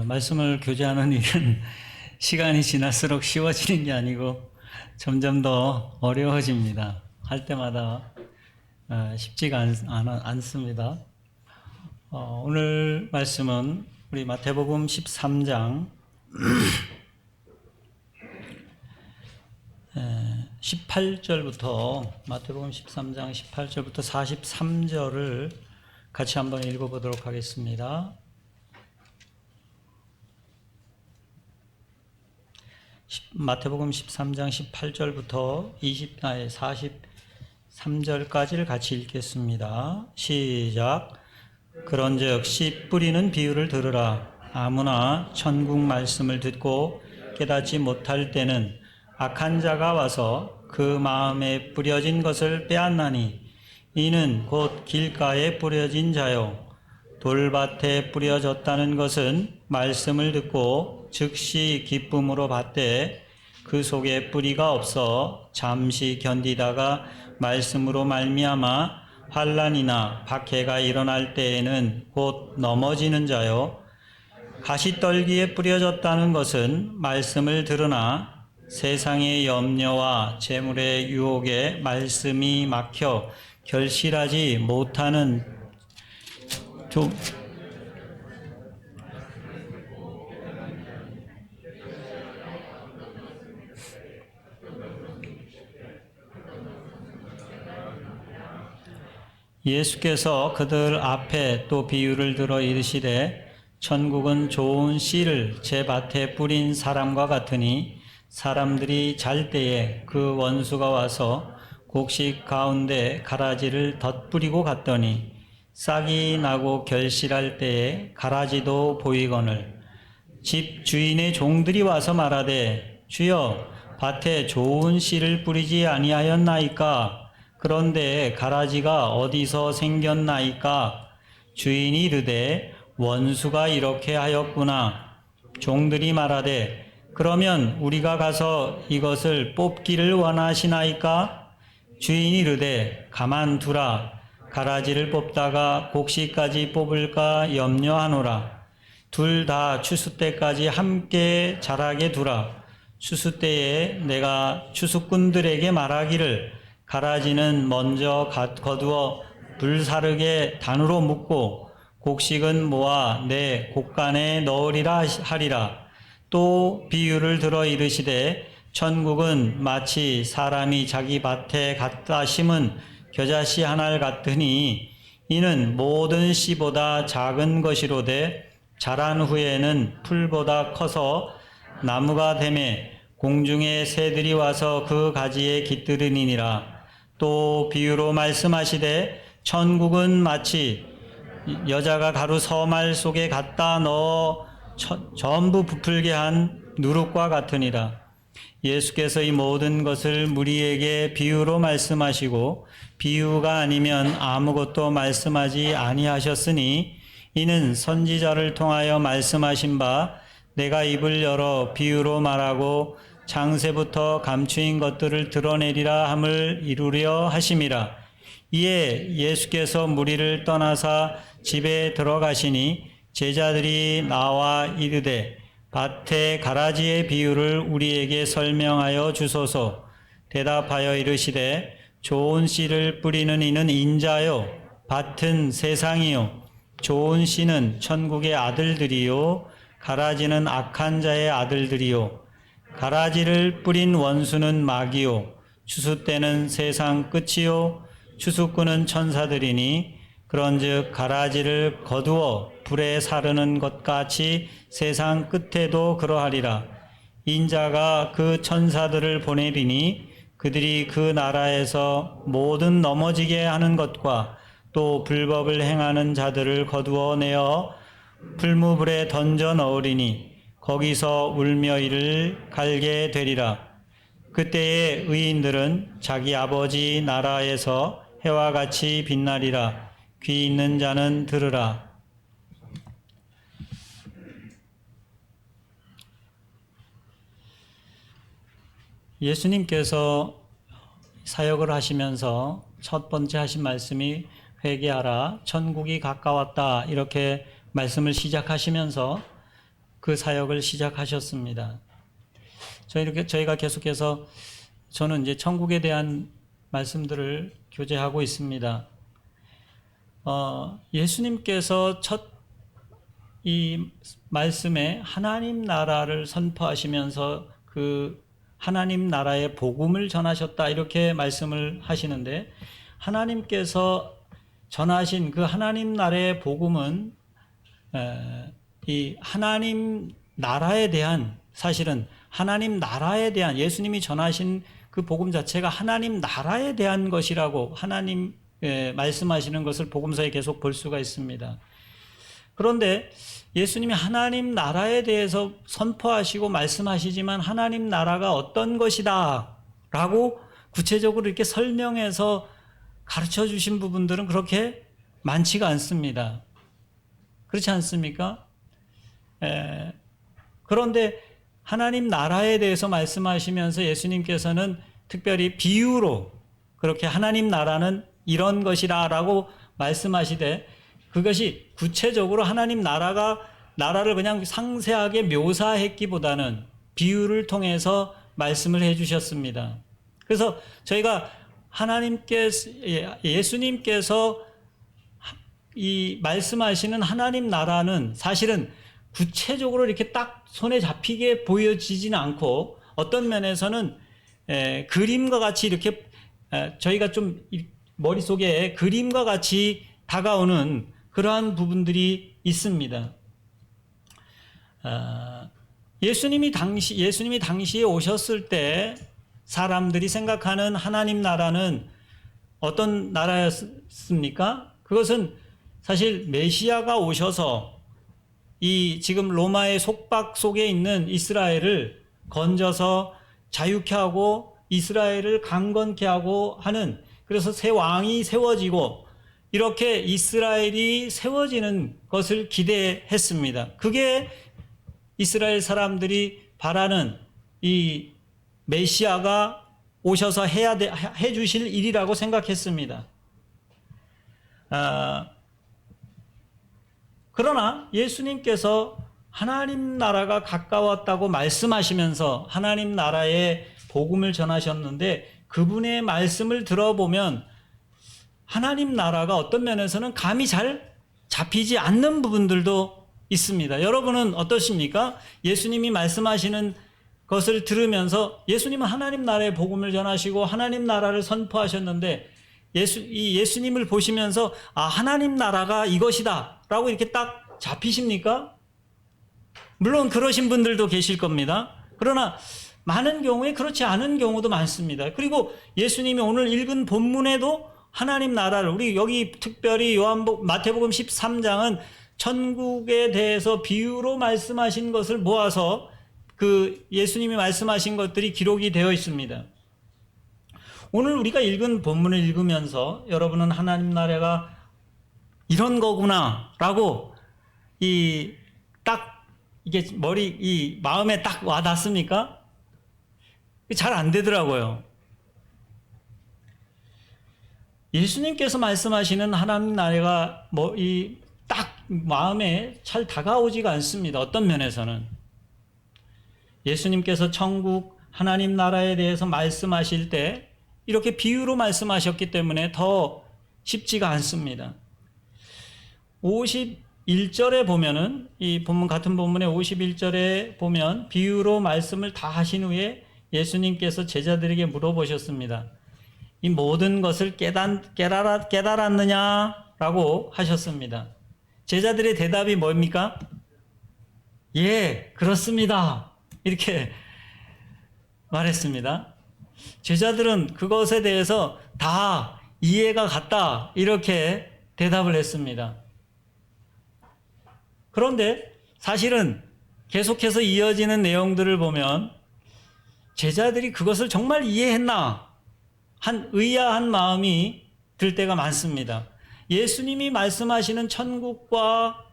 말씀을 교제하는 일은 시간이 지날수록 쉬워지는 게 아니고 점점 더 어려워집니다. 할 때마다 쉽지가 않습니다. 오늘 말씀은 우리 마태복음 13장 18절부터 마태복음 13장 18절부터 43절을 같이 한번 읽어보도록 하겠습니다. 마태복음 13장 18절부터 43절까지를 같이 읽겠습니다. 시작. 그런즉 씨 뿌리는 비유를 들으라. 아무나 천국 말씀을 듣고 깨닫지 못할 때는 악한 자가 와서 그 마음에 뿌려진 것을 빼앗나니 이는 곧 길가에 뿌려진 자요 돌밭에 뿌려졌다는 것은 말씀을 듣고 즉시 기쁨으로 받되 그 속에 뿌리가 없어 잠시 견디다가 말씀으로 말미암아 환난이나 박해가 일어날 때에는 곧 넘어지는 자요 가시떨기에 뿌려졌다는 것은 말씀을 들으나 세상의 염려와 재물의 유혹에 말씀이 막혀 결실하지 못하는 예수께서 그들 앞에 또 비유를 들어 이르시되 천국은 좋은 씨를 제 밭에 뿌린 사람과 같으니 사람들이 잘 때에 그 원수가 와서 곡식 가운데 가라지를 덧뿌리고 갔더니 싹이 나고 결실할 때에 가라지도 보이거늘 집 주인의 종들이 와서 말하되 주여 밭에 좋은 씨를 뿌리지 아니하였나이까 그런데 가라지가 어디서 생겼나이까 주인이 이르되 원수가 이렇게 하였구나 종들이 말하되 그러면 우리가 가서 이것을 뽑기를 원하시나이까 주인이 이르되 가만두라 가라지를 뽑다가 곡식까지 뽑을까 염려하노라 둘 다 추수 때까지 함께 자라게 두라 추수 때에 내가 추수꾼들에게 말하기를 가라지는 먼저 거두어 불사르게 단으로 묶고 곡식은 모아 내 곡간에 넣으리라 하리라 또 비유를 들어 이르시되 천국은 마치 사람이 자기 밭에 갖다 심은 겨자씨 하나를 같으니 이는 모든 씨보다 작은 것이로되 자란 후에는 풀보다 커서 나무가 되매 공중의 새들이 와서 그 가지에 깃들으니라. 또 비유로 말씀하시되 천국은 마치 여자가 가루 서말 속에 갖다 넣어 전부 부풀게 한 누룩과 같으니라. 예수께서 이 모든 것을 무리에게 비유로 말씀하시고 비유가 아니면 아무것도 말씀하지 아니하셨으니 이는 선지자를 통하여 말씀하신 바 내가 입을 열어 비유로 말하고 장세부터 감추인 것들을 드러내리라 함을 이루려 하심이라. 이에 예수께서 무리를 떠나사 집에 들어가시니 제자들이 나와 이르되 밭의 가라지의 비유를 우리에게 설명하여 주소서. 대답하여 이르시되 좋은 씨를 뿌리는 이는 인자요 밭은 세상이요 좋은 씨는 천국의 아들들이요 가라지는 악한 자의 아들들이요 가라지를 뿌린 원수는 마귀요 추수 때는 세상 끝이요 추수꾼은 천사들이니 그런즉 가라지를 거두어 불에 사르는 것 같이 세상 끝에도 그러하리라. 인자가 그 천사들을 보내리니 그들이 그 나라에서 모든 넘어지게 하는 것과 또 불법을 행하는 자들을 거두어 내어 풀무불에 던져 넣으리니 거기서 울며 이를 갈게 되리라. 그때에 의인들은 자기 아버지 나라에서 해와 같이 빛나리라. 귀 있는 자는 들으라. 예수님께서 사역을 하시면서 첫 번째 하신 말씀이 회개하라 천국이 가까웠다 이렇게 말씀을 시작하시면서 그 사역을 시작하셨습니다. 저희가 계속해서 저는 이제 천국에 대한 말씀들을 교제하고 있습니다. 예수님께서 첫 이 말씀에 하나님 나라를 선포하시면서 그 하나님 나라의 복음을 전하셨다 이렇게 말씀을 하시는데, 하나님께서 전하신 그 하나님 나라의 복음은 이 하나님 나라에 대한, 사실은 하나님 나라에 대한, 예수님이 전하신 그 복음 자체가 하나님 나라에 대한 것이라고 하나님 말씀하시는 것을 복음서에 계속 볼 수가 있습니다. 그런데 예수님이 하나님 나라에 대해서 선포하시고 말씀하시지만 하나님 나라가 어떤 것이다 라고 구체적으로 이렇게 설명해서 가르쳐 주신 부분들은 그렇게 많지가 않습니다. 그렇지 않습니까? 그런데 하나님 나라에 대해서 말씀하시면서 예수님께서는 특별히 비유로 그렇게 하나님 나라는 이런 것이다 라고 말씀하시되, 그것이 구체적으로 하나님 나라를 그냥 상세하게 묘사했기보다는 비유를 통해서 말씀을 해 주셨습니다. 그래서 저희가 예수님께서 이 말씀하시는 하나님 나라는 사실은 구체적으로 이렇게 딱 손에 잡히게 보여지지는 않고, 어떤 면에서는 그림과 같이 이렇게 저희가 좀 머릿속에 그림과 같이 다가오는 그러한 부분들이 있습니다. 예수님이 당시에 오셨을 때 사람들이 생각하는 하나님 나라는 어떤 나라였습니까? 그것은 사실 메시아가 오셔서 이 지금 로마의 속박 속에 있는 이스라엘을 건져서 자유케 하고 이스라엘을 강건케 하고 하는, 그래서 새 왕이 세워지고 이렇게 이스라엘이 세워지는 것을 기대했습니다. 그게 이스라엘 사람들이 바라는 이 메시아가 오셔서 해 주실 일이라고 생각했습니다. 그러나 예수님께서 하나님 나라가 가까웠다고 말씀하시면서 하나님 나라의 복음을 전하셨는데, 그분의 말씀을 들어보면 하나님 나라가 어떤 면에서는 감이 잘 잡히지 않는 부분들도 있습니다. 여러분은 어떠십니까? 예수님이 말씀하시는 것을 들으면서, 예수님은 하나님 나라의 복음을 전하시고 하나님 나라를 선포하셨는데, 예수님을 보시면서 하나님 나라가 이것이다 라고 이렇게 딱 잡히십니까? 물론 그러신 분들도 계실 겁니다. 그러나 많은 경우에 그렇지 않은 경우도 많습니다. 그리고 예수님이 오늘 읽은 본문에도 하나님 나라를, 우리 여기 특별히 마태복음 13장은 천국에 대해서 비유로 말씀하신 것을 모아서 그 예수님이 말씀하신 것들이 기록이 되어 있습니다. 오늘 우리가 읽은 본문을 읽으면서 여러분은 하나님 나라가 이런 거구나 라고 이게 마음에 딱 와닿습니까? 잘 안 되더라고요. 예수님께서 말씀하시는 하나님 나라가 딱 마음에 잘 다가오지가 않습니다. 어떤 면에서는. 예수님께서 천국 하나님 나라에 대해서 말씀하실 때 이렇게 비유로 말씀하셨기 때문에 더 쉽지가 않습니다. 51절에 보면은, 이 본문 같은 본문의 51절에 보면 비유로 말씀을 다 하신 후에 예수님께서 제자들에게 물어보셨습니다. 이 모든 것을 깨달았느냐라고 하셨습니다. 제자들의 대답이 뭡니까? 예, 그렇습니다. 이렇게 말했습니다. 제자들은 그것에 대해서 다 이해가 갔다 이렇게 대답을 했습니다. 그런데 사실은 계속해서 이어지는 내용들을 보면 제자들이 그것을 정말 이해했나 의아한 마음이 들 때가 많습니다. 예수님이 말씀하시는 천국과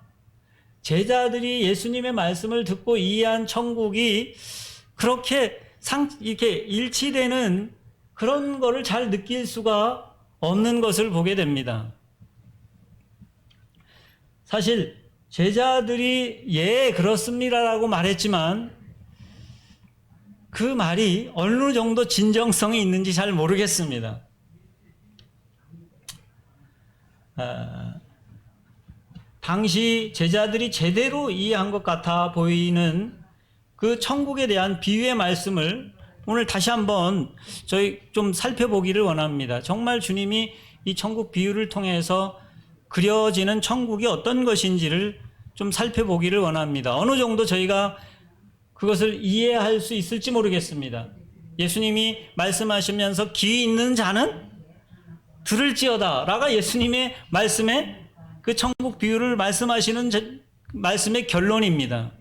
제자들이 예수님의 말씀을 듣고 이해한 천국이 그렇게 이렇게 일치되는 그런 거를 잘 느낄 수가 없는 것을 보게 됩니다. 사실 제자들이 예, 그렇습니다라고 말했지만 그 말이 어느 정도 진정성이 있는지 잘 모르겠습니다. 당시 제자들이 제대로 이해한 것 같아 보이는 그 천국에 대한 비유의 말씀을 오늘 다시 한번 저희 좀 살펴보기를 원합니다. 정말 주님이 이 천국 비유를 통해서 그려지는 천국이 어떤 것인지를 좀 살펴보기를 원합니다. 어느 정도 저희가 그것을 이해할 수 있을지 모르겠습니다. 예수님이 말씀하시면서 귀 있는 자는 들을지어다 라가 예수님의 말씀에 그 천국 비유를 말씀하시는 말씀의 결론입니다.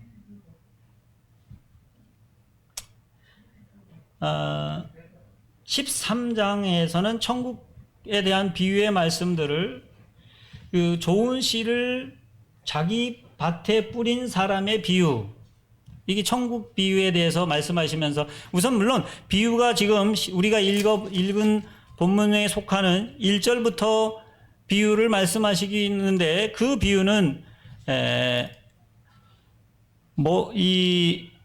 13장에서는 천국에 대한 비유의 말씀들을 그 좋은 씨를 자기 밭에 뿌린 사람의 비유, 이게 천국 비유에 대해서 말씀하시면서 우선 물론 비유가 지금 우리가 읽은 본문에 속하는 1절부터 비유를 말씀하시기 있는데 그 비유는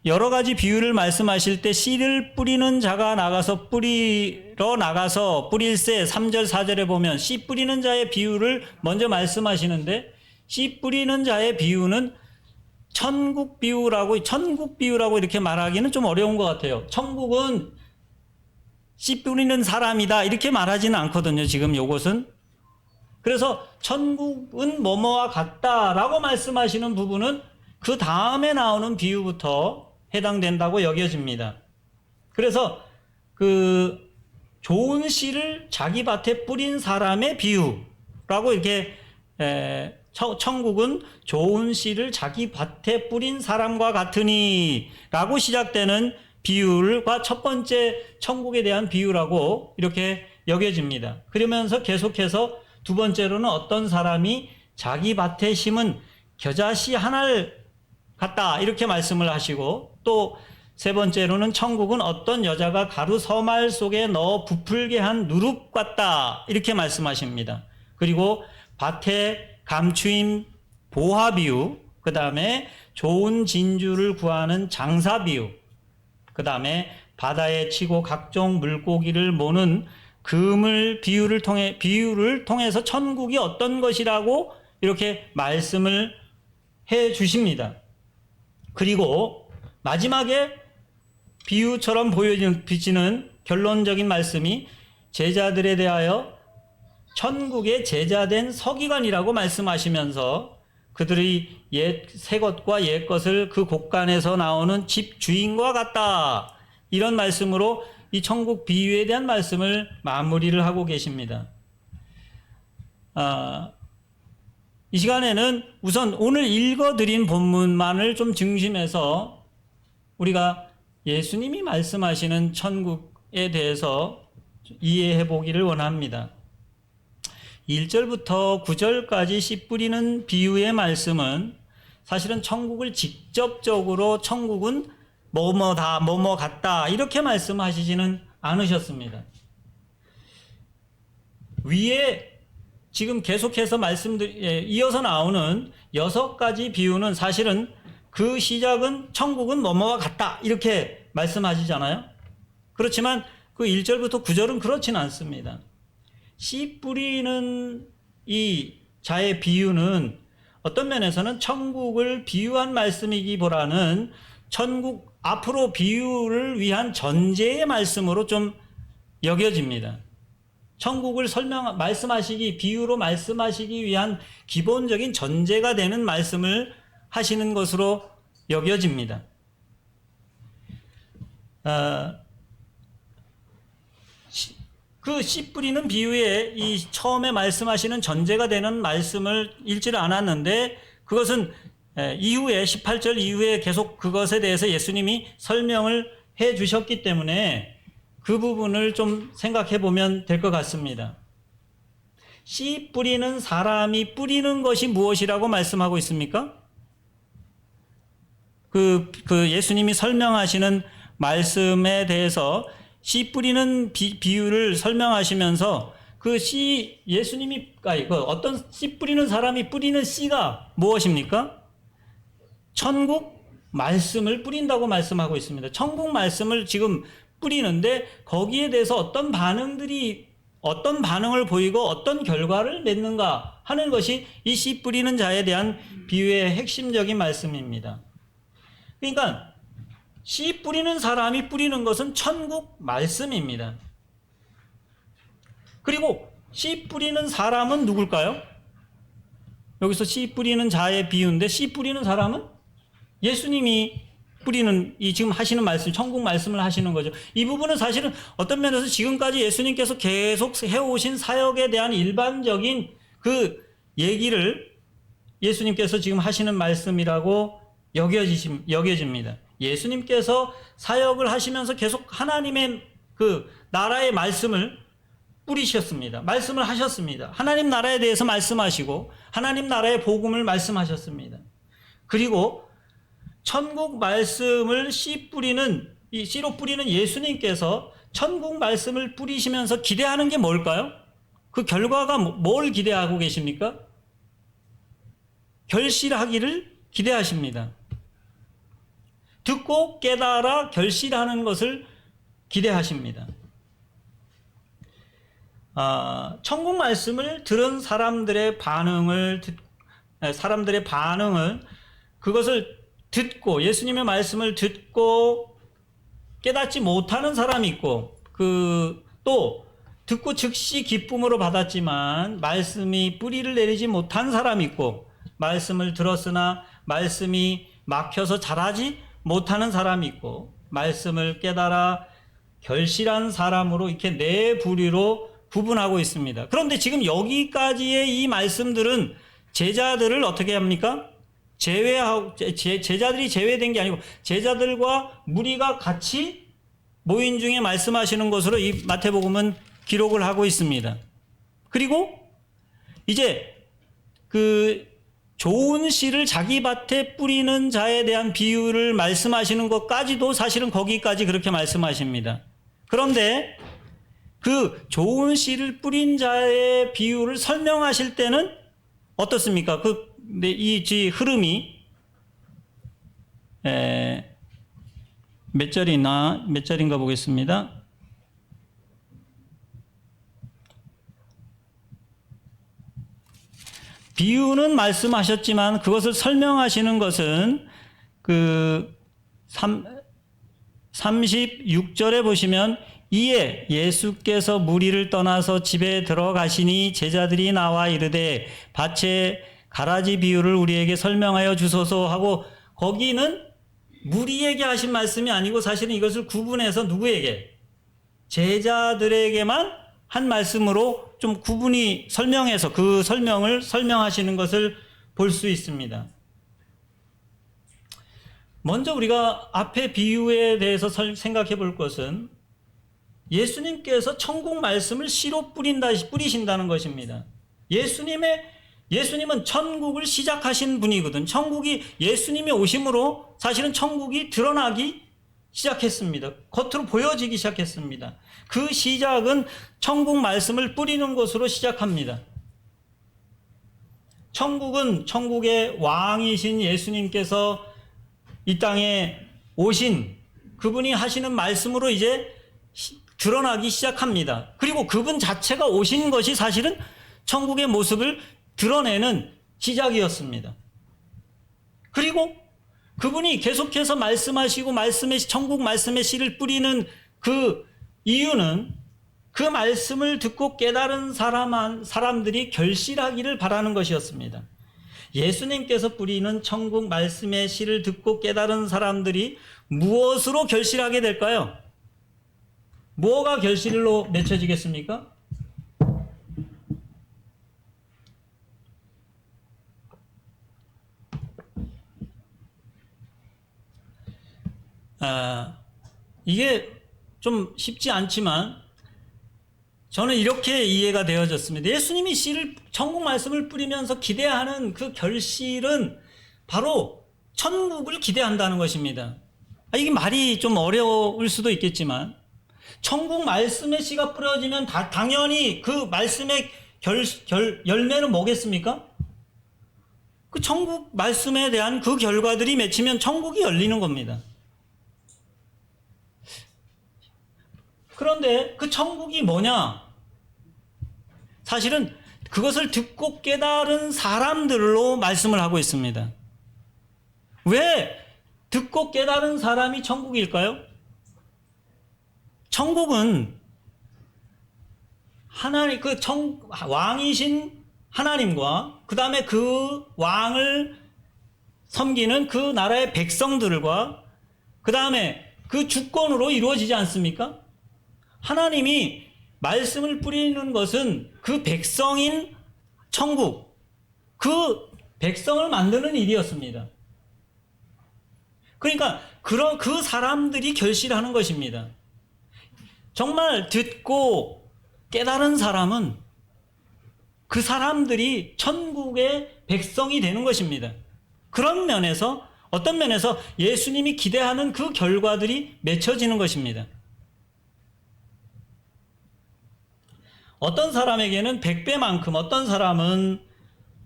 여러 가지 비유를 말씀하실 때 씨를 뿌리는 자가 나가서 뿌리러 나가서 뿌릴새 3절 4절에 보면 씨 뿌리는 자의 비유를 먼저 말씀하시는데 씨 뿌리는 자의 비유는 천국 비유라고 이렇게 말하기는 좀 어려운 것 같아요. 천국은 씨 뿌리는 사람이다 이렇게 말하지는 않거든요. 지금 요것은. 그래서 천국은 뭐뭐와 같다라고 말씀하시는 부분은 그 다음에 나오는 비유부터 해당된다고 여겨집니다. 그래서 그 좋은 씨를 자기 밭에 뿌린 사람의 비유라고 이렇게 천국은 좋은 씨를 자기 밭에 뿌린 사람과 같으니 라고 시작되는 비유가 첫 번째 천국에 대한 비유라고 이렇게 여겨집니다. 그러면서 계속해서 두 번째로는 어떤 사람이 자기 밭에 심은 겨자씨 하나를 같다 이렇게 말씀을 하시고 또 세 번째로는 천국은 어떤 여자가 가루 서말 속에 넣어 부풀게 한 누룩 같다 이렇게 말씀하십니다. 그리고 밭에 감추인 보화 비유, 그 다음에 좋은 진주를 구하는 장사 비유, 그 다음에 바다에 치고 각종 물고기를 모는 그물 비유를 통해서 천국이 어떤 것이라고 이렇게 말씀을 해 주십니다. 그리고 마지막에 비유처럼 비치는 결론적인 말씀이 제자들에 대하여 천국의 제자된 서기관이라고 말씀하시면서 그들이 새 것과 옛 것을 그 곳간에서 나오는 집 주인과 같다. 이런 말씀으로 이 천국 비유에 대한 말씀을 마무리를 하고 계십니다. 이 시간에는 우선 오늘 읽어드린 본문만을 좀 중심해서 우리가 예수님이 말씀하시는 천국에 대해서 이해해 보기를 원합니다. 1절부터 9절까지 씨 뿌리는 비유의 말씀은 사실은 천국을 직접적으로 천국은 뭐뭐다, 뭐뭐 같다 이렇게 말씀하시지는 않으셨습니다. 위에 지금 계속해서 이어서 나오는 6가지 비유는 사실은 그 시작은 천국은 뭐뭐와 같다 이렇게 말씀하시잖아요. 그렇지만 그 1절부터 9절은 그렇지는 않습니다. 씨 뿌리는 이 자의 비유는 어떤 면에서는 천국을 비유한 말씀이기보다는 천국 앞으로 비유를 위한 전제의 말씀으로 좀 여겨집니다. 천국을 비유로 말씀하시기 위한 기본적인 전제가 되는 말씀을 하시는 것으로 여겨집니다. 그 씨 뿌리는 비유에 이 처음에 말씀하시는 전제가 되는 말씀을 읽지를 않았는데 그것은 이후에 18절 이후에 계속 그것에 대해서 예수님이 설명을 해 주셨기 때문에 그 부분을 좀 생각해 보면 될 것 같습니다. 씨 뿌리는 사람이 뿌리는 것이 무엇이라고 말씀하고 있습니까? 그 예수님이 설명하시는 말씀에 대해서 씨 뿌리는 비유를 설명하시면서 그 씨, 예수님이, 아니, 그 어떤 씨 뿌리는 사람이 뿌리는 씨가 무엇입니까? 천국 말씀을 뿌린다고 말씀하고 있습니다. 천국 말씀을 지금 뿌리는데 거기에 대해서 어떤 반응을 보이고 어떤 결과를 맺는가 하는 것이 이 씨 뿌리는 자에 대한 비유의 핵심적인 말씀입니다. 그러니까 씨 뿌리는 사람이 뿌리는 것은 천국 말씀입니다. 그리고 씨 뿌리는 사람은 누굴까요? 여기서 씨 뿌리는 자의 비유인데 씨 뿌리는 사람은 예수님이 뿌리는 이 지금 하시는 말씀, 천국 말씀을 하시는 거죠. 이 부분은 사실은 어떤 면에서 지금까지 예수님께서 계속 해오신 사역에 대한 일반적인 그 얘기를 예수님께서 지금 하시는 말씀이라고 여겨집니다. 예수님께서 사역을 하시면서 계속 하나님의 그 나라의 말씀을 뿌리셨습니다. 말씀을 하셨습니다. 하나님 나라에 대해서 말씀하시고 하나님 나라의 복음을 말씀하셨습니다. 그리고 천국 말씀을 씨로 뿌리는 예수님께서 천국 말씀을 뿌리시면서 기대하는 게 뭘까요? 그 결과가 뭘 기대하고 계십니까? 결실하기를 기대하십니다. 듣고 깨달아 결실하는 것을 기대하십니다. 천국 말씀을 들은 사람들의 반응을 그것을 듣고 예수님의 말씀을 듣고 깨닫지 못하는 사람이 있고 또 듣고 즉시 기쁨으로 받았지만 말씀이 뿌리를 내리지 못한 사람이 있고 말씀을 들었으나 말씀이 막혀서 자라지 못하는 사람이 있고 말씀을 깨달아 결실한 사람으로 이렇게 네 부류로 구분하고 있습니다. 그런데 지금 여기까지의 이 말씀들은 제자들을 어떻게 합니까? 제자들이 제외된 게 아니고 제자들과 무리가 같이 모인 중에 말씀하시는 것으로 이 마태복음은 기록을 하고 있습니다. 그리고 이제 그 좋은 씨를 자기 밭에 뿌리는 자에 대한 비유를 말씀하시는 것까지도 사실은 거기까지 그렇게 말씀하십니다. 그런데 그 좋은 씨를 뿌린 자의 비유를 설명하실 때는 어떻습니까? 이 흐름이 몇 절인가 보겠습니다. 비유는 말씀하셨지만 그것을 설명하시는 것은 36절에 보시면 이에 예수께서 무리를 떠나서 집에 들어가시니 제자들이 나와 이르되 밭의 가라지 비유를 우리에게 설명하여 주소서 하고 거기는 무리에게 하신 말씀이 아니고 사실은 이것을 구분해서 누구에게? 제자들에게만 한 말씀으로 좀 구분이 설명해서 그 설명을 설명하시는 것을 볼 수 있습니다. 먼저 우리가 앞에 비유에 대해서 생각해 볼 것은 예수님께서 천국 말씀을 씨로 뿌리신다는 것입니다. 예수님은 천국을 시작하신 분이거든. 천국이 예수님의 오심으로 사실은 천국이 드러나기 시작했습니다. 겉으로 보여지기 시작했습니다. 그 시작은 천국 말씀을 뿌리는 것으로 시작합니다. 천국은 천국의 왕이신 예수님께서 이 땅에 오신 그분이 하시는 말씀으로 이제 드러나기 시작합니다. 그리고 그분 자체가 오신 것이 사실은 천국의 모습을 드러내는 시작이었습니다. 그리고 그분이 계속해서 말씀하시고 천국 말씀의 씨를 뿌리는 그 이유는 그 말씀을 듣고 깨달은 사람들이 결실하기를 바라는 것이었습로 예수님께서 뿌리는 천국 말씀의 씨를 듣고 깨달은 사람들이 무엇으로 결실하게 될까요? 뭐가 결실로 맺혀지겠습니까? 이게 좀 쉽지 않지만 저는 이렇게 이해가 되어졌습니다. 예수님이 천국 말씀을 뿌리면서 기대하는 그 결실은 바로 천국을 기대한다는 것입니다. 이게 말이 좀 어려울 수도 있겠지만 천국 말씀의 씨가 뿌려지면 당연히 그 말씀의 열매는 뭐겠습니까? 그 천국 말씀에 대한 그 결과들이 맺히면 천국이 열리는 겁니다. 그런데 그 천국이 뭐냐? 사실은 그것을 듣고 깨달은 사람들로 말씀을 하고 있습니다. 왜 듣고 깨달은 사람이 천국일까요? 천국은 하나님, 왕이신 하나님과 그 다음에 그 왕을 섬기는 그 나라의 백성들과 그 다음에 그 주권으로 이루어지지 않습니까? 하나님이 말씀을 뿌리는 것은 그 백성인 천국, 그 백성을 만드는 일이었습니다. 그러니까 그 사람들이 결실하는 것입니다. 정말 듣고 깨달은 사람은 그 사람들이 천국의 백성이 되는 것입니다. 그런 면에서, 어떤 면에서 예수님이 기대하는 그 결과들이 맺혀지는 것입니다. 어떤 사람에게는 100배만큼, 어떤 사람은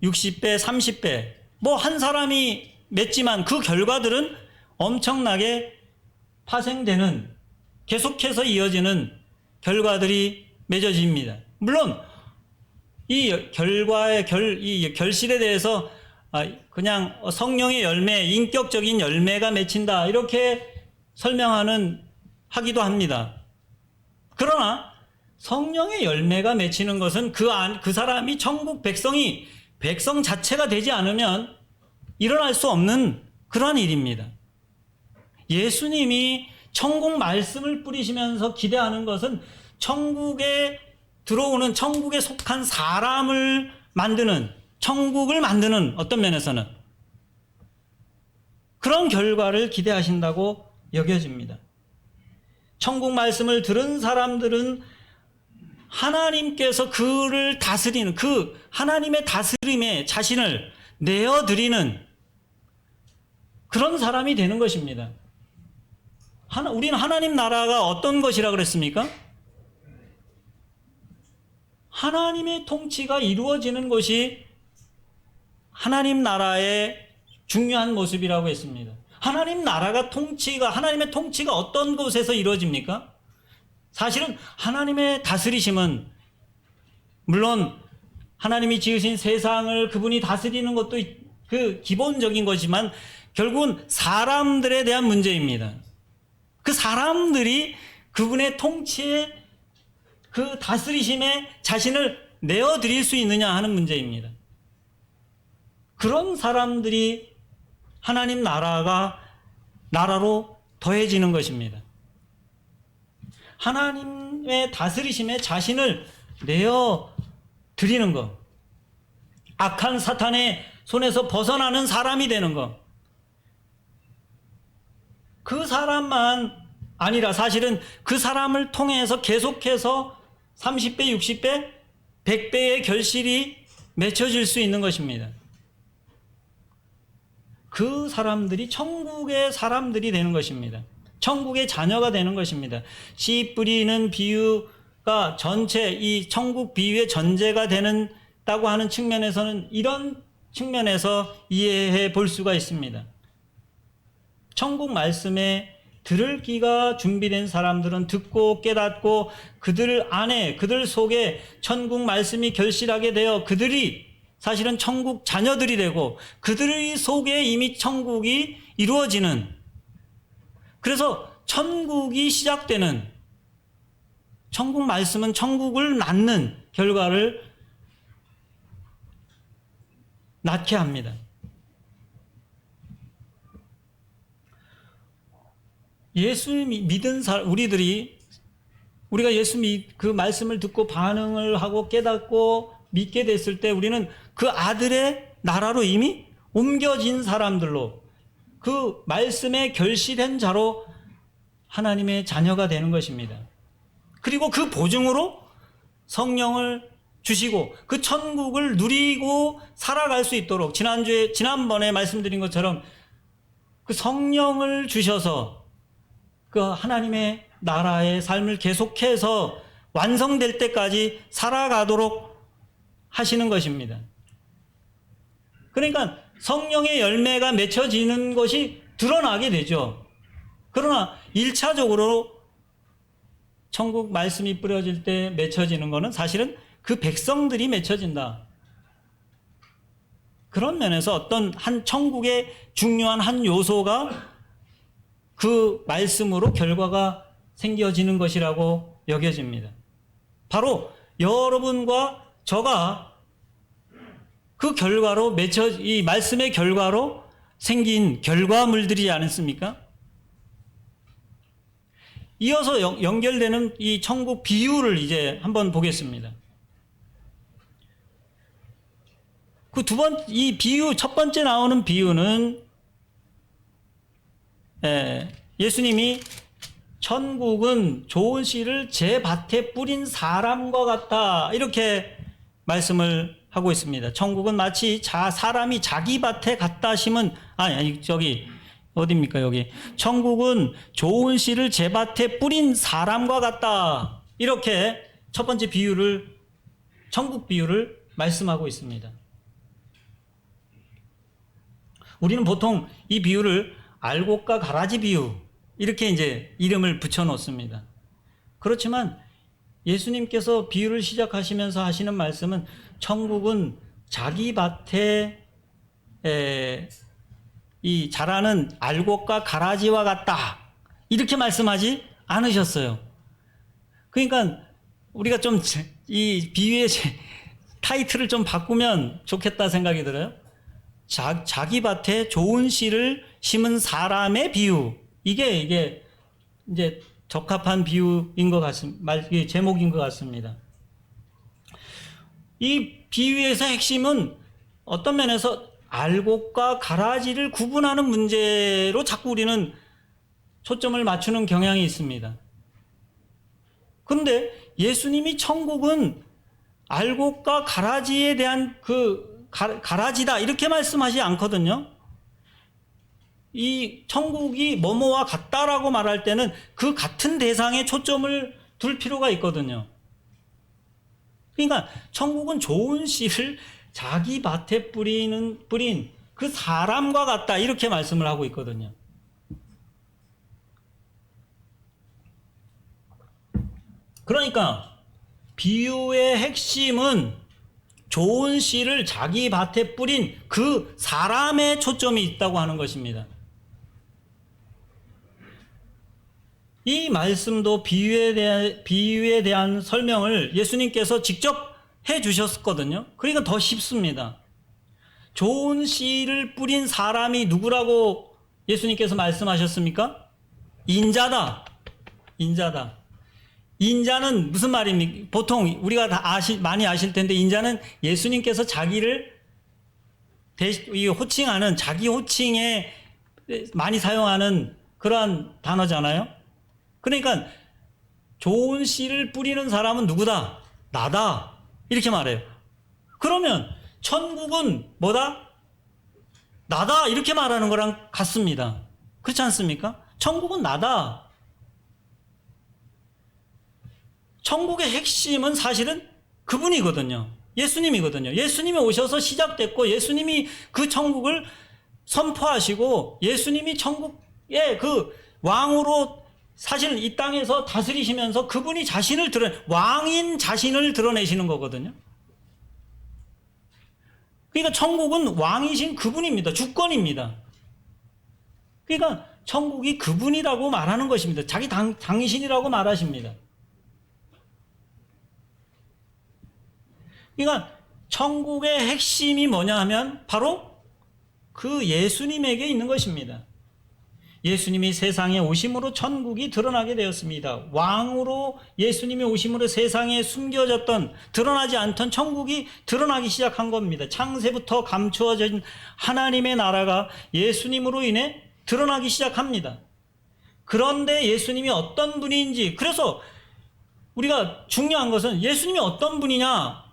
60배, 30배, 뭐 한 사람이 맺지만 그 결과들은 엄청나게 파생되는, 계속해서 이어지는 결과들이 맺어집니다. 물론 이 결실에 대해서 그냥 성령의 열매, 인격적인 열매가 맺힌다 이렇게 하기도 합니다. 그러나 성령의 열매가 맺히는 것은 그 사람이 천국 백성 자체가 되지 않으면 일어날 수 없는 그러한 일입니다. 예수님이 천국 말씀을 뿌리시면서 기대하는 것은 천국에 들어오는, 천국에 속한 사람을 만드는, 천국을 만드는, 어떤 면에서는 그런 결과를 기대하신다고 여겨집니다. 천국 말씀을 들은 사람들은 하나님께서 그를 다스리는, 그 하나님의 다스림에 자신을 내어드리는 그런 사람이 되는 것입니다. 우리는 하나님 나라가 어떤 것이라 그랬습니까? 하나님의 통치가 이루어지는 것이 하나님 나라의 중요한 모습이라고 했습니다. 하나님의 통치가 어떤 곳에서 이루어집니까? 사실은 하나님의 다스리심은, 물론 하나님이 지으신 세상을 그분이 다스리는 것도 그 기본적인 것이지만 결국은 사람들에 대한 문제입니다. 그 사람들이 그분의 통치에, 그 다스리심에 자신을 내어드릴 수 있느냐 하는 문제입니다. 그런 사람들이 하나님 나라로 더해지는 것입니다. 하나님의 다스리심에 자신을 내어드리는 것, 악한 사탄의 손에서 벗어나는 사람이 되는 것, 그 사람만 아니라 사실은 그 사람을 통해서 계속해서 30배, 60배, 100배의 결실이 맺혀질 수 있는 것입니다. 그 사람들이 천국의 사람들이 되는 것입니다. 천국의 자녀가 되는 것입니다. 씨 뿌리는 비유가 전체 이 천국 비유의 전제가 된다고 하는 측면에서는 이런 측면에서 이해해 볼 수가 있습니다. 천국 말씀에 들을 귀가 준비된 사람들은 듣고 깨닫고 그들 안에, 그들 속에 천국 말씀이 결실하게 되어 그들이 사실은 천국 자녀들이 되고 그들 속에 이미 천국이 이루어지는, 그래서 천국이 시작되는, 천국 말씀은 천국을 낳는 결과를 낳게 합니다. 예수 믿은 우리가 그 말씀을 듣고 반응을 하고 깨닫고 믿게 됐을 때 우리는 그 아들의 나라로 이미 옮겨진 사람들로, 그 말씀에 결실한 자로 하나님의 자녀가 되는 것입니다. 그리고 그 보증으로 성령을 주시고 그 천국을 누리고 살아갈 수 있도록, 지난번에 말씀드린 것처럼 그 성령을 주셔서 그 하나님의 나라의 삶을 계속해서 완성될 때까지 살아가도록 하시는 것입니다. 그러니까 성령의 열매가 맺혀지는 것이 드러나게 되죠. 그러나 1차적으로 천국 말씀이 뿌려질 때 맺혀지는 것은 사실은 그 백성들이 맺혀진다. 그런 면에서 어떤 한 천국의 중요한 한 요소가 그 말씀으로 결과가 생겨지는 것이라고 여겨집니다. 바로 여러분과 저가 그 결과로 이 말씀의 결과로 생긴 결과물들이지 않습니까? 이어서 연결되는 이 천국 비유를 이제 한번 보겠습니다. 이 비유, 첫 번째 나오는 비유는, 예수님이 천국은 좋은 씨를 제 밭에 뿌린 사람과 같다. 이렇게 말씀을 하고 있습니다. 천국은 마치 사람이 자기 밭에 갖다 심은, 어디입니까, 여기. 천국은 좋은 씨를 제 밭에 뿌린 사람과 같다. 이렇게 첫 번째 천국 비유를 말씀하고 있습니다. 우리는 보통 이 비유를 알곡과 가라지 비유, 이렇게 이제 이름을 붙여 놓습니다. 그렇지만 예수님께서 비유를 시작하시면서 하시는 말씀은 천국은 자기 밭에 이 자라는 알곡과 가라지와 같다. 이렇게 말씀하지 않으셨어요. 그러니까 우리가 좀 이 비유의 타이틀을 좀 바꾸면 좋겠다 생각이 들어요. 자기 밭에 좋은 씨를 심은 사람의 비유. 이게 이제 적합한 비유인 것 같습니다. 제목인 것 같습니다. 이 비유에서 핵심은 어떤 면에서 알곡과 가라지를 구분하는 문제로 자꾸 우리는 초점을 맞추는 경향이 있습니다. 그런데 예수님이 천국은 알곡과 가라지에 대한 가라지다 이렇게 말씀하지 않거든요. 이 천국이 뭐뭐와 같다라고 말할 때는 그 같은 대상에 초점을 둘 필요가 있거든요. 그러니까 천국은 좋은 씨를 자기 밭에 뿌린 그 사람과 같다 이렇게 말씀을 하고 있거든요. 그러니까 비유의 핵심은 좋은 씨를 자기 밭에 뿌린 그 사람에 초점이 있다고 하는 것입니다. 이 말씀도 비유에 대한 설명을 예수님께서 직접 해 주셨거든요. 그러니까 더 쉽습니다. 좋은 씨를 뿌린 사람이 누구라고 예수님께서 말씀하셨습니까? 인자다. 인자는 무슨 말입니까? 보통 우리가 다 많이 아실 텐데 인자는 예수님께서 자기를 호칭하는 자기 호칭에 많이 사용하는 그러한 단어잖아요. 그러니까 좋은 씨를 뿌리는 사람은 누구다? 나다. 이렇게 말해요. 그러면 천국은 뭐다? 나다. 이렇게 말하는 거랑 같습니다. 그렇지 않습니까? 천국은 나다. 천국의 핵심은 사실은 그분이거든요. 예수님이거든요. 예수님이 오셔서 시작됐고 예수님이 그 천국을 선포하시고 예수님이 천국의 그 왕으로 사실 이 땅에서 다스리시면서 그분이 왕인 자신을 드러내시는 거거든요. 그러니까 천국은 왕이신 그분입니다. 주권입니다. 그러니까 천국이 그분이라고 말하는 것입니다. 자기 당신이라고 말하십니다. 그러니까 천국의 핵심이 뭐냐 하면 바로 그 예수님에게 있는 것입니다. 예수님이 세상에 오심으로 천국이 드러나게 되었습니다. 왕으로 예수님이 오심으로 세상에 숨겨졌던 드러나지 않던 천국이 드러나기 시작한 겁니다. 창세부터 감추어진 하나님의 나라가 예수님으로 인해 드러나기 시작합니다. 그런데 예수님이 어떤 분인지, 그래서 우리가 중요한 것은 예수님이 어떤 분이냐,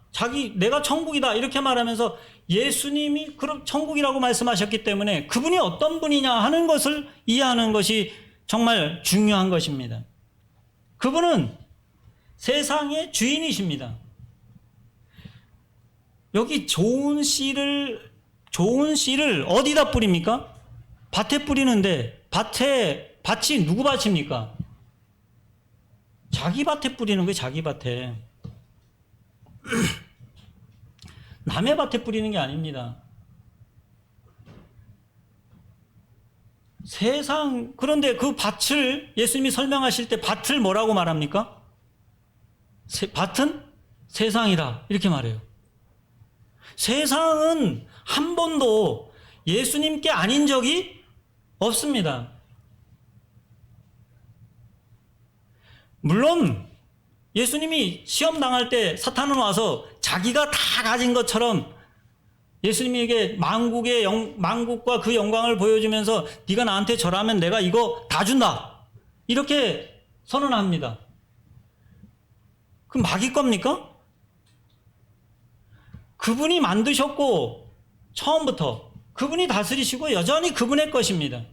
내가 천국이다 이렇게 말하면서 예수님이 그럼 천국이라고 말씀하셨기 때문에 그분이 어떤 분이냐 하는 것을 이해하는 것이 정말 중요한 것입니다. 그분은 세상의 주인이십니다. 여기 좋은 씨를 어디다 뿌립니까? 밭에 뿌리는데 밭이 누구 밭입니까? 자기 밭에 뿌리는 거예요. 자기 밭에. 남의 밭에 뿌리는 게 아닙니다. 그런데 그 밭을 예수님이 설명하실 때 밭을 뭐라고 말합니까? 밭은 세상이라 이렇게 말해요. 세상은 한 번도 예수님께 아닌 적이 없습니다. 물론 예수님이 시험 당할 때 사탄은 와서 자기가 다 가진 것처럼 예수님에게 만국과 그 영광을 보여주면서 네가 나한테 절하면 내가 이거 다 준다. 이렇게 선언합니다. 그럼 마귀 겁니까? 그분이 만드셨고 처음부터 그분이 다스리시고 여전히 그분의 것입니다.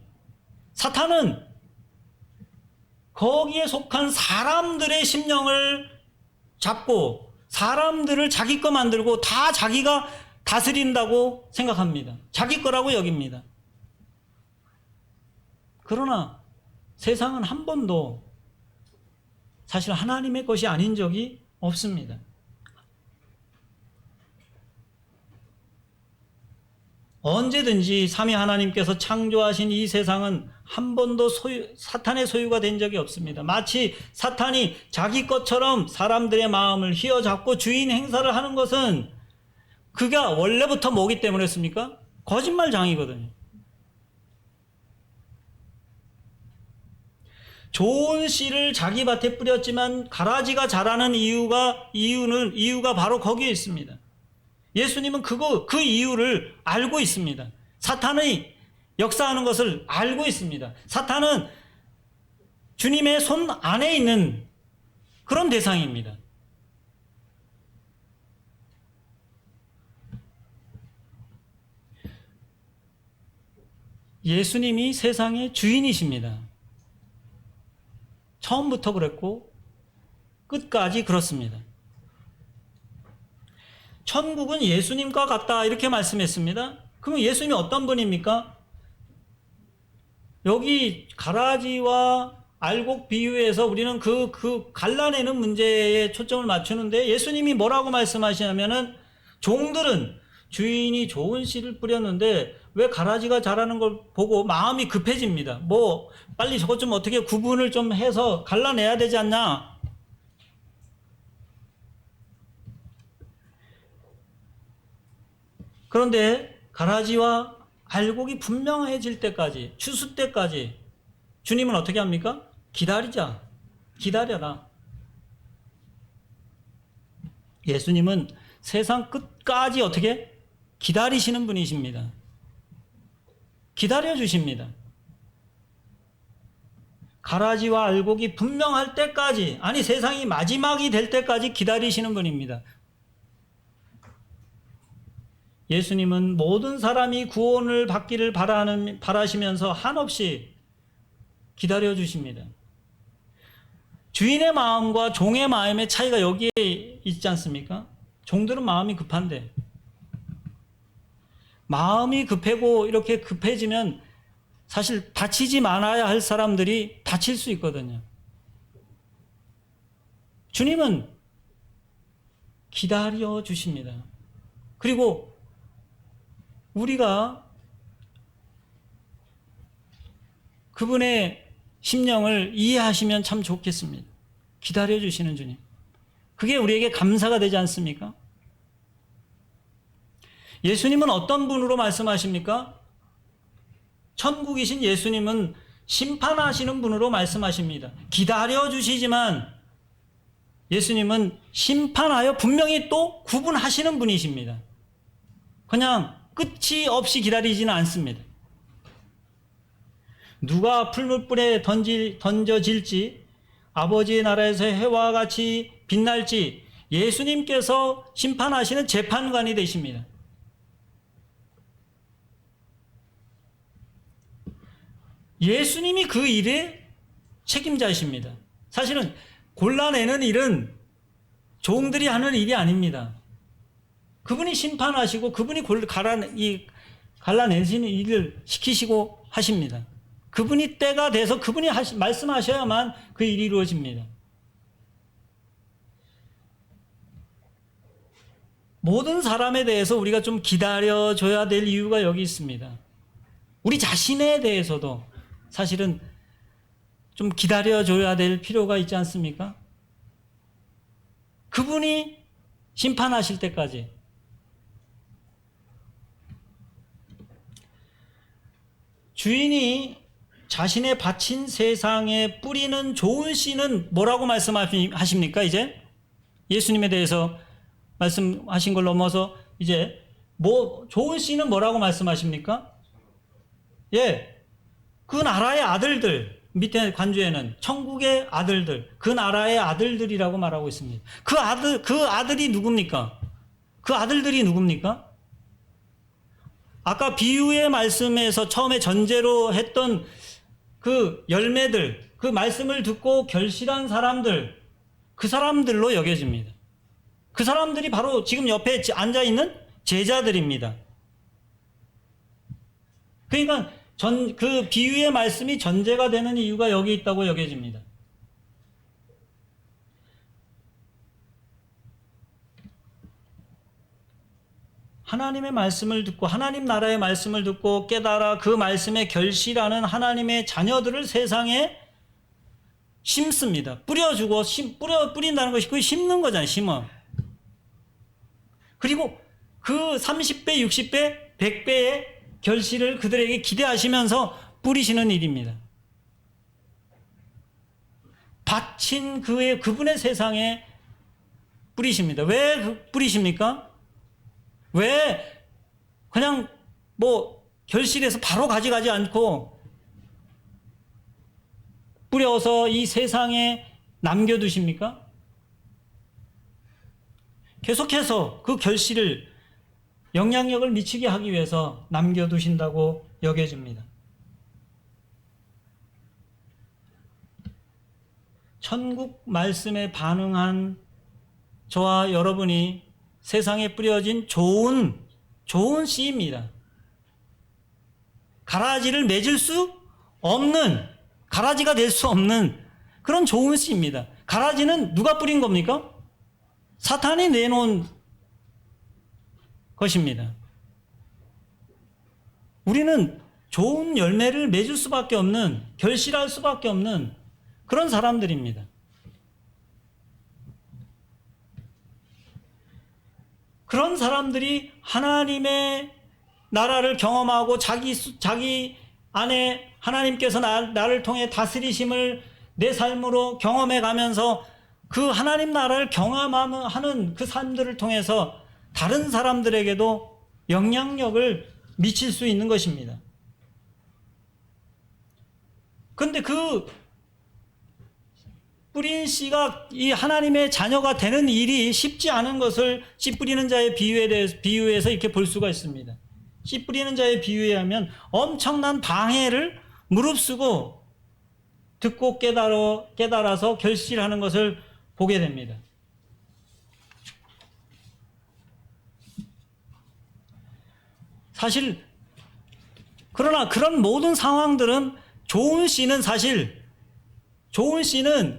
사탄은 거기에 속한 사람들의 심령을 잡고 사람들을 자기 거 만들고 다 자기가 다스린다고 생각합니다. 자기 거라고 여깁니다. 그러나 세상은 한 번도 사실 하나님의 것이 아닌 적이 없습니다. 언제든지 삼위 하나님께서 창조하신 이 세상은 한 번도 사탄의 소유가 된 적이 없습니다. 마치 사탄이 자기 것처럼 사람들의 마음을 휘어잡고 주인 행사를 하는 것은 그가 원래부터 뭐기 때문이었습니까? 거짓말장이거든요. 좋은 씨를 자기 밭에 뿌렸지만 가라지가 자라는 이유가 바로 거기에 있습니다. 예수님은 그 이유를 알고 있습니다. 사탄이 역사하는 것을 알고 있습니다. 사탄은 주님의 손 안에 있는 그런 대상입니다. 예수님이 세상의 주인이십니다. 처음부터 그랬고 끝까지 그렇습니다. 천국은 예수님과 같다 이렇게 말씀했습니다. 그럼 예수님이 어떤 분입니까? 여기 가라지와 알곡 비유에서 우리는 그 갈라내는 문제에 초점을 맞추는데 예수님이 뭐라고 말씀하시냐면은 종들은 주인이 좋은 씨를 뿌렸는데 왜 가라지가 자라는 걸 보고 마음이 급해집니다. 빨리 저것 좀 어떻게 구분을 좀 해서 갈라내야 되지 않냐? 그런데 가라지와 알곡이 분명해질 때까지, 추수 때까지 주님은 어떻게 합니까? 기다려라. 예수님은 세상 끝까지 어떻게? 기다리시는 분이십니다. 기다려주십니다. 가라지와 알곡이 분명할 때까지, 아니 세상이 마지막이 될 때까지 기다리시는 분입니다. 예수님은 모든 사람이 구원을 받기를 바라시면서 한없이 기다려주십니다. 주인의 마음과 종의 마음의 차이가 여기에 있지 않습니까? 종들은 마음이 급한데 마음이 급하고 이렇게 급해지면 사실 다치지 말아야 할 사람들이 다칠 수 있거든요. 주님은 기다려 주십니다. 그리고 우리가 그분의 심령을 이해하시면 참 좋겠습니다. 기다려 주시는 주님. 그게 우리에게 감사가 되지 않습니까? 예수님은 어떤 분으로 말씀하십니까? 천국이신 예수님은 심판하시는 분으로 말씀하십니다. 기다려 주시지만 예수님은 심판하여 분명히 또 구분하시는 분이십니다. 그냥 끝이 없이 기다리지는 않습니다. 누가 풀무불에 던져질지, 아버지의 나라에서 해와 같이 빛날지 예수님께서 심판하시는 재판관이 되십니다. 예수님이 그 일에 책임자이십니다. 사실은 골라내는 일은 종들이 하는 일이 아닙니다. 그분이 심판하시고 그분이 갈라내시는 일을 시키시고 하십니다. 그분이 때가 돼서 그분이 말씀하셔야만 그 일이 이루어집니다. 모든 사람에 대해서 우리가 좀 기다려줘야 될 이유가 여기 있습니다. 우리 자신에 대해서도 사실은 좀 기다려줘야 될 필요가 있지 않습니까? 그분이 심판하실 때까지. 주인이 자신의 바친 세상에 뿌리는 좋은 씨는 뭐라고 말씀하십니까? 이제 예수님에 대해서 말씀하신 걸 넘어서 이제 좋은 씨는 뭐라고 말씀하십니까? 예, 그 나라의 아들들, 밑에 관주에는 천국의 아들들, 그 나라의 아들들이라고 말하고 있습니다. 그 아들이 누굽니까? 그 아들들이 누굽니까? 아까 비유의 말씀에서 처음에 전제로 했던 그 열매들, 그 말씀을 듣고 결실한 사람들, 그 사람들로 여겨집니다. 그 사람들이 바로 지금 옆에 앉아있는 제자들입니다. 그러니까 그 비유의 말씀이 전제가 되는 이유가 여기 있다고 여겨집니다. 하나님의 말씀을 듣고 하나님 나라의 말씀을 듣고 깨달아 그 말씀에 결실하는 하나님의 자녀들을 세상에 심습니다. 뿌려주고 뿌린다는 것이 그 심는 거잖아요. 심어. 그리고 그 30배, 60배, 100배의 결실을 그들에게 기대하시면서 뿌리시는 일입니다. 바친 그분의 세상에 뿌리십니다. 왜 뿌리십니까? 왜 그냥 결실해서 바로 가져가지 않고 뿌려서 이 세상에 남겨두십니까? 계속해서 그 결실을 영향력을 미치게 하기 위해서 남겨두신다고 여겨집니다. 천국 말씀에 반응한 저와 여러분이 세상에 뿌려진 좋은 씨입니다. 가라지를 맺을 수 없는, 가라지가 될 수 없는 그런 좋은 씨입니다. 가라지는 누가 뿌린 겁니까? 사탄이 내놓은 것입니다. 우리는 좋은 열매를 맺을 수밖에 없는, 결실할 수밖에 없는 그런 사람들입니다. 그런 사람들이 하나님의 나라를 경험하고 자기 안에 하나님께서 나를 통해 다스리심을 내 삶으로 경험해 가면서 그 하나님 나라를 경험하는 그 삶들을 통해서 다른 사람들에게도 영향력을 미칠 수 있는 것입니다. 그런데 그 뿌린 씨가 이 하나님의 자녀가 되는 일이 쉽지 않은 것을 씨 뿌리는 자의 비유에서 이렇게 볼 수가 있습니다. 씨 뿌리는 자의 비유에 하면 엄청난 방해를 무릅쓰고 듣고 깨달아서 결실하는 것을 보게 됩니다. 사실 그러나 그런 모든 상황들은 좋은 씨는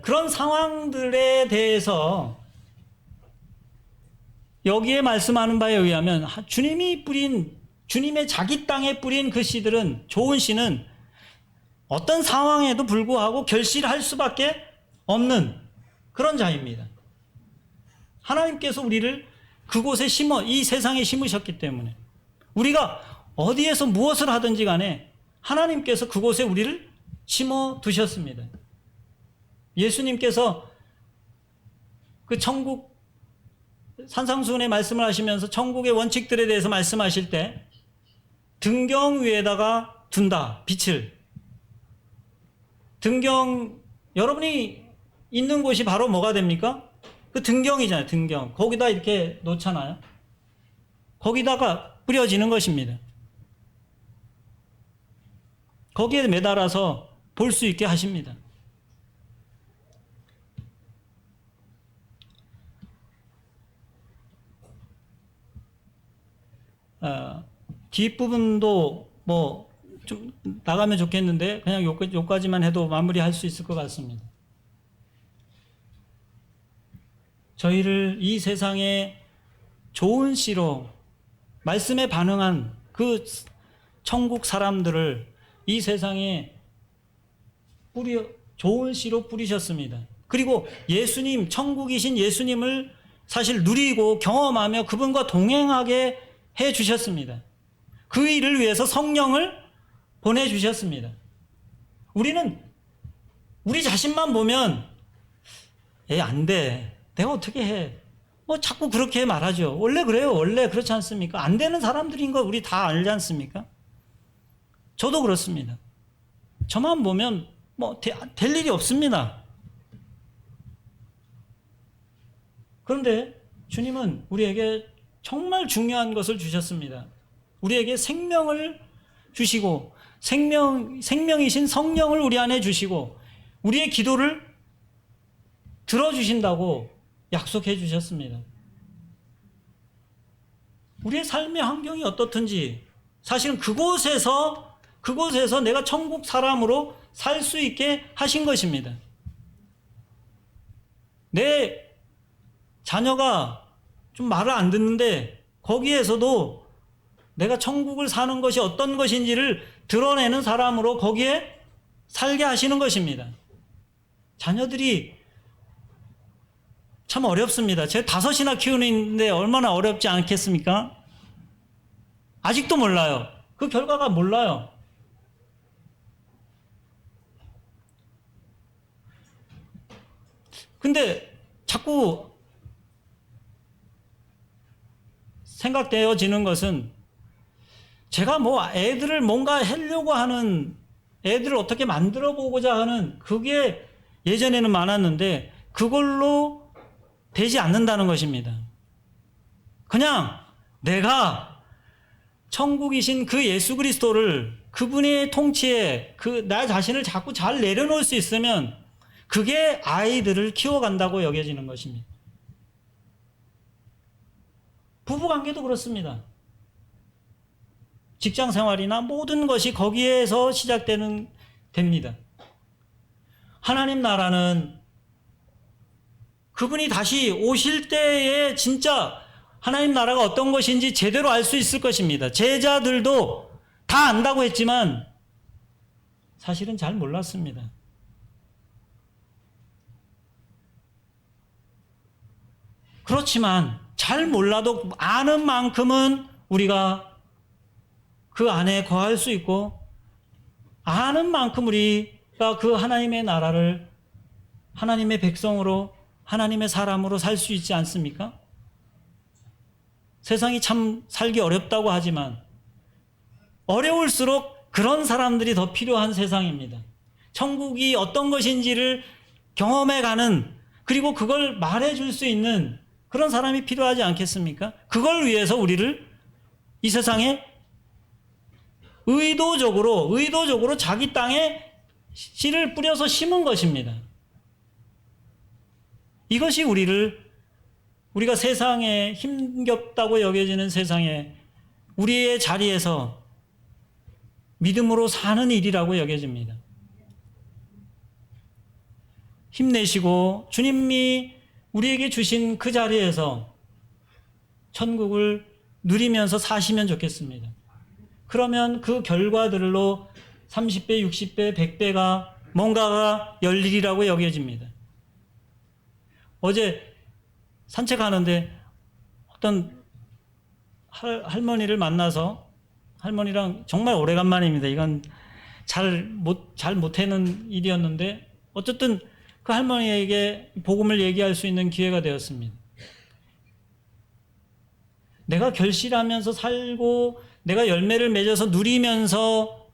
그런 상황들에 대해서 여기에 말씀하는 바에 의하면 주님의 자기 땅에 뿌린 그 씨들은, 좋은 씨는 어떤 상황에도 불구하고 결실할 수밖에 없는 그런 자입니다. 하나님께서 우리를 그곳에 이 세상에 심으셨기 때문에 우리가 어디에서 무엇을 하든지 간에 하나님께서 그곳에 우리를 심어 두셨습니다. 예수님께서 그 천국 산상수훈의 말씀을 하시면서 천국의 원칙들에 대해서 말씀하실 때 등경 위에다가 둔다, 빛을. 등경, 여러분이 있는 곳이 바로 뭐가 됩니까? 그 등경이잖아요, 등경. 거기다 이렇게 놓잖아요. 거기다가 뿌려지는 것입니다. 거기에 매달아서 볼 수 있게 하십니다. 뒷부분도 뭐 좀 나가면 좋겠는데 그냥 요까지만 해도 마무리할 수 있을 것 같습니다. 저희를 이 세상에 좋은 씨로 말씀에 반응한 그 천국 사람들을 이 세상에 좋은 씨로 뿌리셨습니다. 그리고 예수님, 천국이신 예수님을 사실 누리고 경험하며 그분과 동행하게 해 주셨습니다. 그 일을 위해서 성령을 보내주셨습니다. 우리는 우리 자신만 보면 안 돼. 내가 어떻게 해. 뭐 자꾸 그렇게 말하죠. 원래 그래요. 원래 그렇지 않습니까? 안 되는 사람들인 거 우리 다 알지 않습니까? 저도 그렇습니다. 저만 보면 뭐 될 일이 없습니다. 그런데 주님은 우리에게 정말 중요한 것을 주셨습니다. 우리에게 생명을 주시고 생명이신 성령을 우리 안에 주시고 우리의 기도를 들어주신다고 약속해 주셨습니다. 우리의 삶의 환경이 어떻든지 사실은 그곳에서 내가 천국 사람으로 살 수 있게 하신 것입니다. 내 자녀가 좀 말을 안 듣는데 거기에서도 내가 천국을 사는 것이 어떤 것인지를 드러내는 사람으로 거기에 살게 하시는 것입니다. 자녀들이 참 어렵습니다. 제 5이나 키우는데 얼마나 어렵지 않겠습니까? 아직도 몰라요. 그 결과가 몰라요. 근데 자꾸 생각되어지는 것은 제가 뭐 애들을 뭔가 하려고 하는, 애들을 어떻게 만들어 보고자 하는 그게 예전에는 많았는데 그걸로 되지 않는다는 것입니다. 그냥 내가 천국이신 그 예수 그리스도를 그분의 통치에 나 자신을 자꾸 잘 내려놓을 수 있으면 그게 아이들을 키워간다고 여겨지는 것입니다. 부부관계도 그렇습니다. 직장 생활이나 모든 것이 거기에서 됩니다. 하나님 나라는 그분이 다시 오실 때에 진짜 하나님 나라가 어떤 것인지 제대로 알 수 있을 것입니다. 제자들도 다 안다고 했지만 사실은 잘 몰랐습니다. 그렇지만 잘 몰라도 아는 만큼은 우리가 그 안에 거할 수 있고 아는 만큼 우리가 그 하나님의 나라를 하나님의 백성으로 하나님의 사람으로 살 수 있지 않습니까? 세상이 참 살기 어렵다고 하지만 어려울수록 그런 사람들이 더 필요한 세상입니다. 천국이 어떤 것인지를 경험해가는, 그리고 그걸 말해줄 수 있는 그런 사람이 필요하지 않겠습니까? 그걸 위해서 우리를 이 세상에 의도적으로 자기 땅에 씨를 뿌려서 심은 것입니다. 이것이 우리가 세상에 힘겹다고 여겨지는 세상에 우리의 자리에서 믿음으로 사는 일이라고 여겨집니다. 힘내시고 주님이 우리에게 주신 그 자리에서 천국을 누리면서 사시면 좋겠습니다. 그러면 그 결과들로 30배, 60배, 100배가 뭔가가 열리리라고 여겨집니다. 어제 산책하는데 어떤 할머니를 만나서, 할머니랑 정말 오래간만입니다. 이건 잘 못하는 일이었는데 어쨌든 그 할머니에게 복음을 얘기할 수 있는 기회가 되었습니다. 내가 결실하면서 살고 내가 열매를 맺어서 누리면서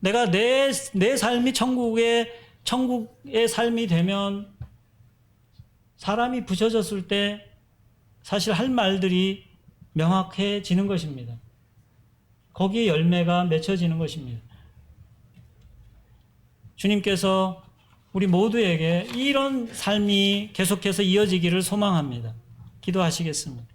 내가 내 삶이 천국의 삶이 되면 사람이 부셔졌을 때 사실 할 말들이 명확해지는 것입니다. 거기에 열매가 맺혀지는 것입니다. 주님께서 우리 모두에게 이런 삶이 계속해서 이어지기를 소망합니다. 기도하시겠습니다.